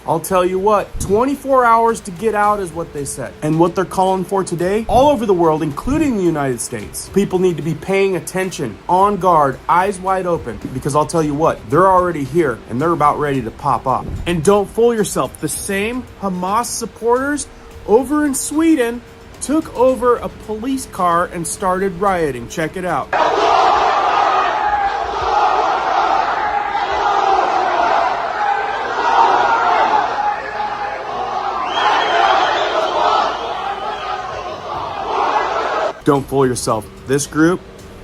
I'll tell you what, 24 hours to get out is what they said. And what they're calling for today, all over the world, including the United States, people need to be paying attention, on guard, eyes wide open, because I'll tell you what, they're already here and they're about ready to pop up. And don't fool yourself, the same Hamas supporters over in Sweden took over a police car and started rioting. Check it out. Don't fool yourself. This group,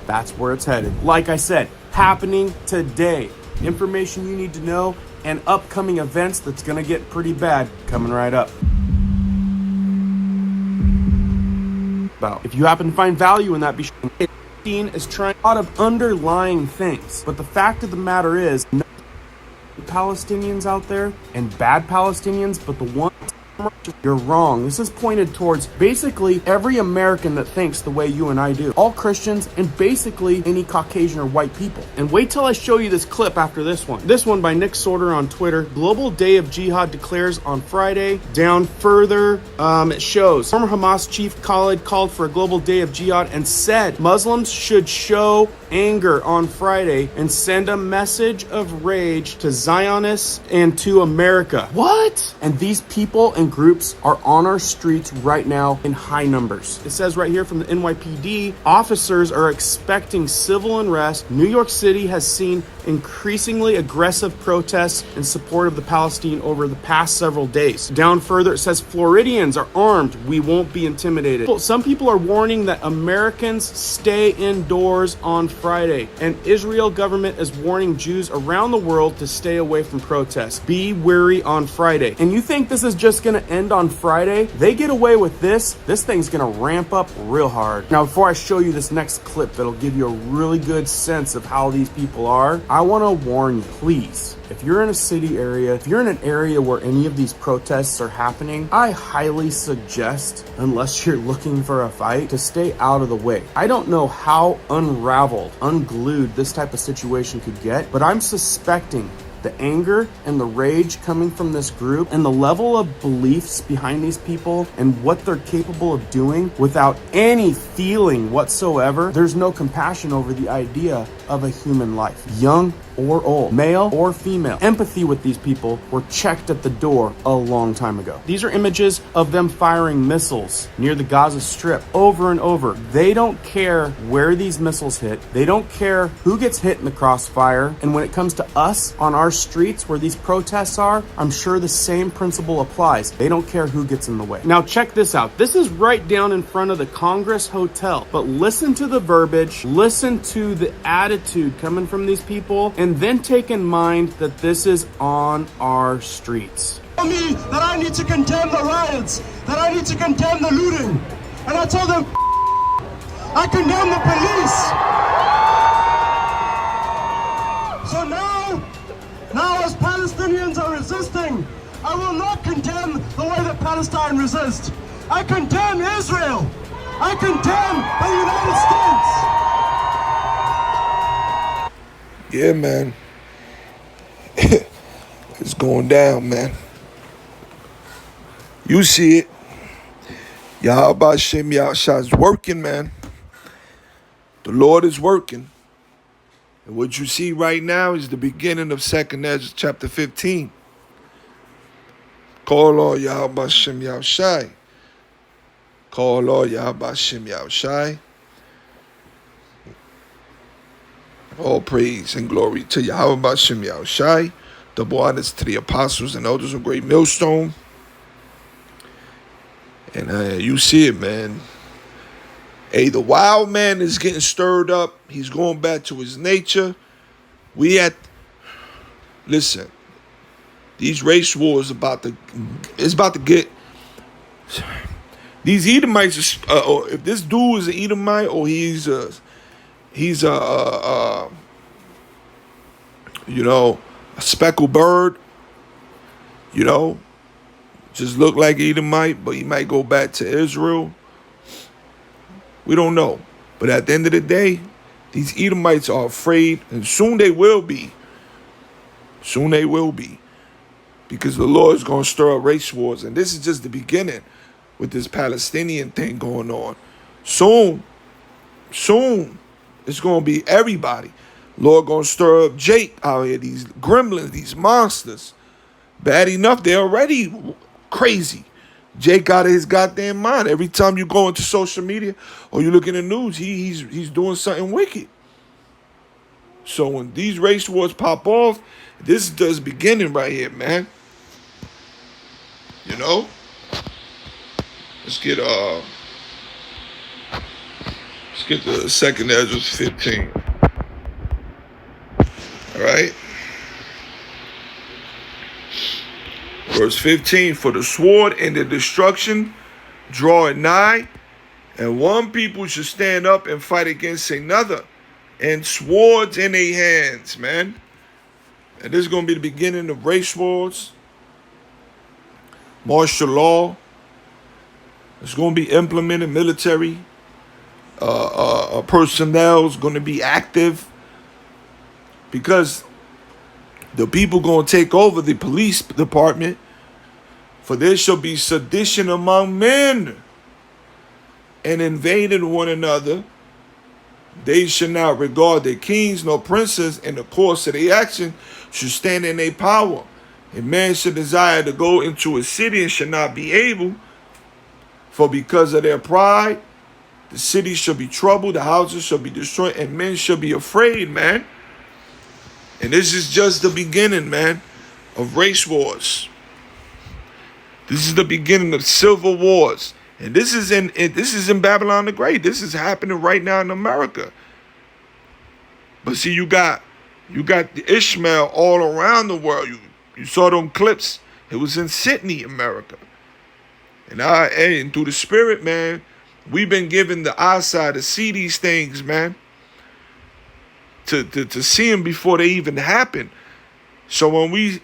that's where it's headed. Like I said, happening today. Information you need to know and upcoming events that's gonna get pretty bad coming right up. If you happen to find value in that, be sure is trying a lot of underlying things. But the fact of the matter is, no Palestinians out there and bad Palestinians, but the ones you're wrong. This is pointed towards basically every American that thinks the way you and I do. All Christians and basically any Caucasian or white people. And wait till I show you this clip after this one. This one by Nick Sorter on Twitter. Global Day of Jihad declares on Friday. Down further, it shows former Hamas chief Khalid called for a global day of jihad and said Muslims should show anger on Friday and send a message of rage to Zionists and to America. What? And these people and groups are on our streets right now in high numbers. It says right here from the NYPD, officers are expecting civil unrest. New York City has seen increasingly aggressive protests in support of the Palestine over the past several days. Down further, it says Floridians are armed. We won't be intimidated. Some people are warning that Americans stay indoors on Friday, and Israel government is warning Jews around the world to stay away from protests. Be wary on Friday. And you think this is just going to end on Friday? They get away with this thing's going to ramp up real hard. Now, before I show you this next clip that'll give you a really good sense of how these people are, I want to warn you, please, if you're in a city area, if you're in an area where any of these protests are happening, I highly suggest, unless you're looking for a fight, to stay out of the way. I don't know how unraveled, unglued this type of situation could get, but I'm suspecting the anger and the rage coming from this group and the level of beliefs behind these people and what they're capable of doing without any feeling whatsoever. There's no compassion over the idea of a human life, young or old, male or female. Empathy with these people were checked at the door a long time ago. These are images of them firing missiles near the Gaza Strip over and over. They don't care where these missiles hit. They don't care who gets hit in the crossfire. And when it comes to us on our streets where these protests are, I'm sure the same principle applies. They don't care who gets in the way. Now check this out. This is right down in front of the Congress Hotel. But listen to the verbiage, listen to the attitude coming from these people, and then take in mind that this is on our streets. Tell me that I need to condemn the riots, that I need to condemn the looting. And I told them, I condemn the police. So now as Palestinians are resisting, I will not condemn the way that Palestine resists. I condemn Israel. I condemn the United States. Yeah, man. It's going down, man. You see it. Yahweh Shem Yahshua is working, man. The Lord is working. And what you see right now is the beginning of 2nd Ezra chapter 15. Call Lord Yahweh Shem Yahshua. Call Lord Yahweh Shem Yahshua. All praise and glory to Yahweh B'Shem Yahushai. Double honors to the apostles and elders of Great Millstone. And you see it, man. Hey, the wild man is getting stirred up. He's going back to his nature. Listen, these race wars about to get. These Edomites, if this dude is an Edomite or he's a speckled bird, Just look like Edomite, but he might go back to Israel. We don't know. But at the end of the day, these Edomites are afraid, and soon they will be. Soon they will be. Because the Lord is going to stir up race wars. And this is just the beginning with this Palestinian thing going on. Soon, it's going to be everybody. Lord going to stir up Jake out here, these gremlins, these monsters. Bad enough, they're already crazy. Jake out of his goddamn mind. Every time you go into social media or you look in the news, he's doing something wicked. So when these race wars pop off, this is just beginning right here, man. You know? Let's get the second Ezra 15. Alright? Verse 15, for the sword and the destruction draw it nigh, and one people should stand up and fight against another, and swords in their hands, man. And this is going to be the beginning of race wars, martial law. It's going to be implemented, military personnel is going to be active, because the people going to take over the police department. For there shall be sedition among men, and invading one another. They should not regard their kings nor princes, and the course of their action should stand in their power. A man should desire to go into a city and should not be able, for because of their pride, the city shall be troubled, the houses shall be destroyed, and men shall be afraid, man. And this is just the beginning, man, of race wars. This is the beginning of civil wars. And this is in Babylon the Great. This is happening right now in America. But see, you got the Ishmael all around the world. You saw them clips. It was in Sydney, America. And through the Spirit, man, we've been given the eyesight to see these things, man. To see them before they even happen. So when we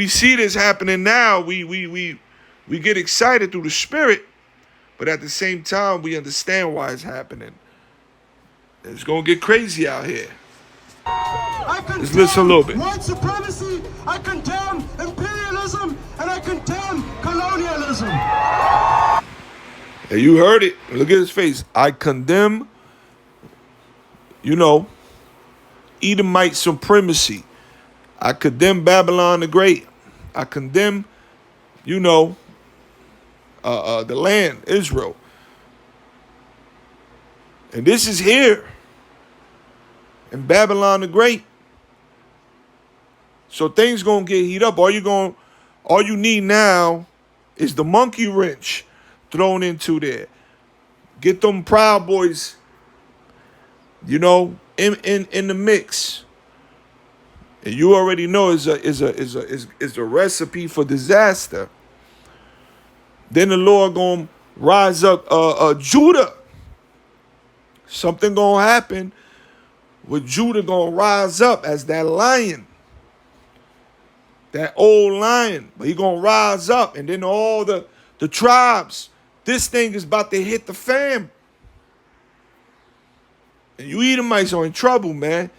see this happening now, we get excited through the Spirit, but at the same time, we understand why it's happening. It's going to get crazy out here. Let's listen a little bit. White supremacy, I condemn imperialism, and I condemn colonialism. And you heard it. Look at his face. I condemn, Edomite supremacy. I condemn Babylon the Great. I condemn, the land, Israel. And this is here in Babylon the Great. So things gonna get heat up. All you need now is the monkey wrench thrown into there. Get them Proud Boys, in the mix. And you already know is a recipe for disaster. Then the Lord gonna rise up Judah. Something gonna happen with Judah gonna rise up as that lion. That old lion. But he gonna rise up, and then all the tribes. This thing is about to hit the fan. And you Edomites are in trouble, man.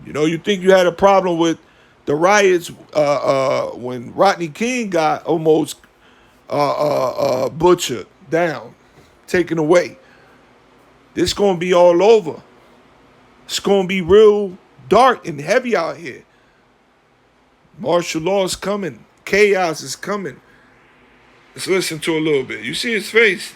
You think you had a problem with the riots when Rodney King got almost butchered down, taken away. This going to be all over. It's going to be real dark and heavy out here. Martial law is coming. Chaos is coming. Let's listen to a little bit. You see his face?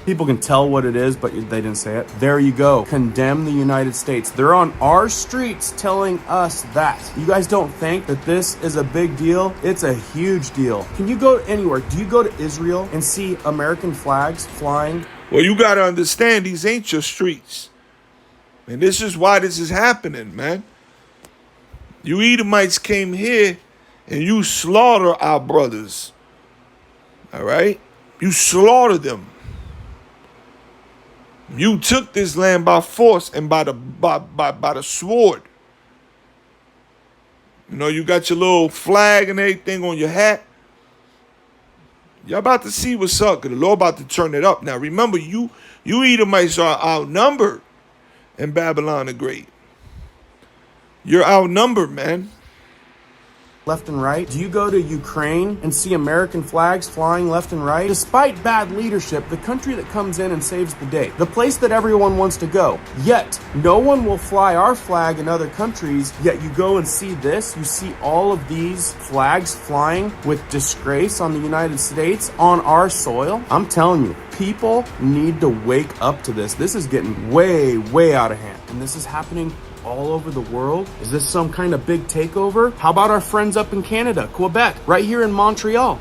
People can tell what it is, but they didn't say it. There you go. Condemn the United States. They're on our streets telling us that. You guys don't think that this is a big deal? It's a huge deal. Can you go anywhere? Do you go to Israel and see American flags flying? Well, you got to understand, these ain't your streets. And this is why this is happening, man. You Edomites came here and you slaughter our brothers. All right? You slaughtered them. You took this land by force and by the sword. You know, you got your little flag and everything on your hat. Y'all about to see what's up, because the Lord about to turn it up. Now, remember, you Edomites are outnumbered in Babylon the Great. You're outnumbered, man. Left and right? Do you go to Ukraine and see American flags flying left and right? Despite bad leadership, the country that comes in and saves the day, the place that everyone wants to go. Yet, no one will fly our flag in other countries, yet you go and see this, you see all of these flags flying with disgrace on the United States, on our soil. I'm telling you, people need to wake up to this. This is getting way, way out of hand. And this is happening all over the world. Is this some kind of big takeover? How about our friends up in Canada, Quebec, right here in Montreal?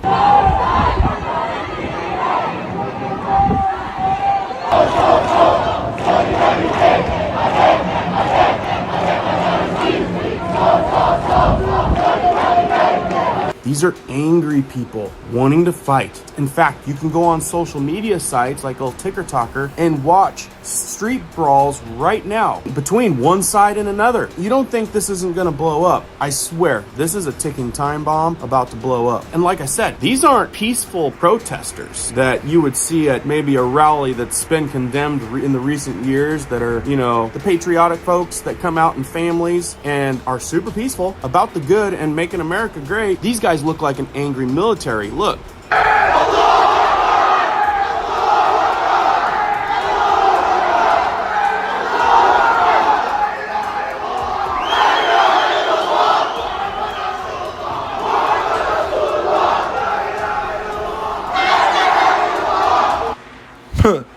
These are angry people wanting to fight. In fact, you can go on social media sites like old TikToker and watch street brawls right now between one side and another. You don't think this isn't going to blow up? I swear, this is a ticking time bomb about to blow up. And like I said, these aren't peaceful protesters that you would see at maybe a rally that's been condemned in the recent years, that are, you know, the patriotic folks that come out in families and are super peaceful about the good and making America great. These guys look like an angry military. Look.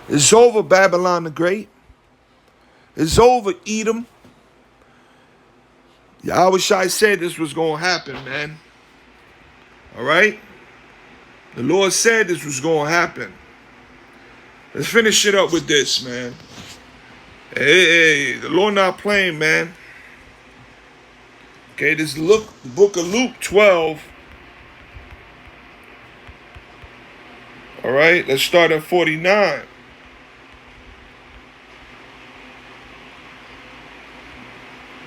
It's over, Babylon the Great. It's over, Edom. Yahushua said this was going to happen, man. All right? The Lord said this was going to happen. Let's finish it up with this, man. Hey, the Lord not playing, man. Okay, this the book of Luke 12. All right, let's start at 49.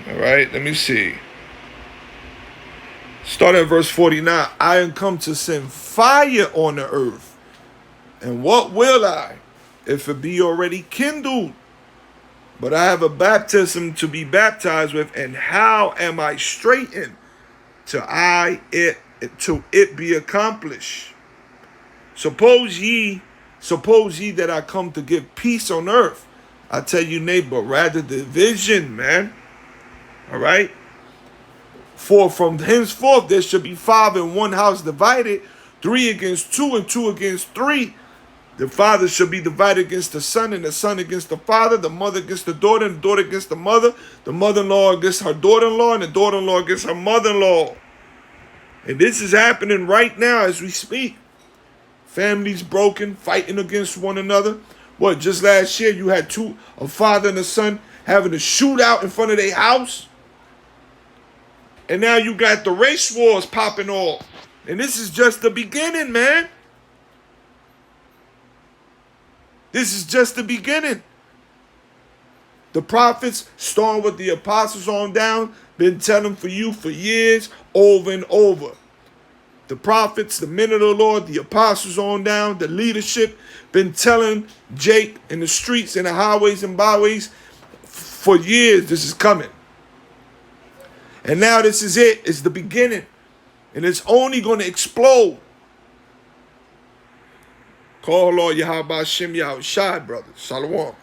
All right, let me see. Start at verse 49. I am come to send fire on the earth. And what will I, if it be already kindled? But I have a baptism to be baptized with, and how am I straitened till it be accomplished? Suppose ye that I come to give peace on earth. I tell you, neighbor, rather division, man. All right? For from henceforth there shall be 5 in one house divided, 3 against 2, and 2 against 3. The father shall be divided against the son, and the son against the father, the mother against the daughter, and the daughter against the mother, the mother-in-law against her daughter-in-law, and the daughter-in-law against her mother-in-law. And this is happening right now as we speak. Families broken, fighting against one another. What, just last year you had a father and a son having a shootout in front of their house? And now you got the race wars popping off. And this is just the beginning, man. This is just the beginning. The prophets, starting with the apostles on down, been telling for you for years, over and over. The prophets, the men of the Lord, the apostles on down, the leadership, been telling Jake in the streets and the highways and byways for years this is coming. And now this is it. It's the beginning. And it's only going to explode. Call Lord Yahweh Shem Yahushai, brothers. Shalom.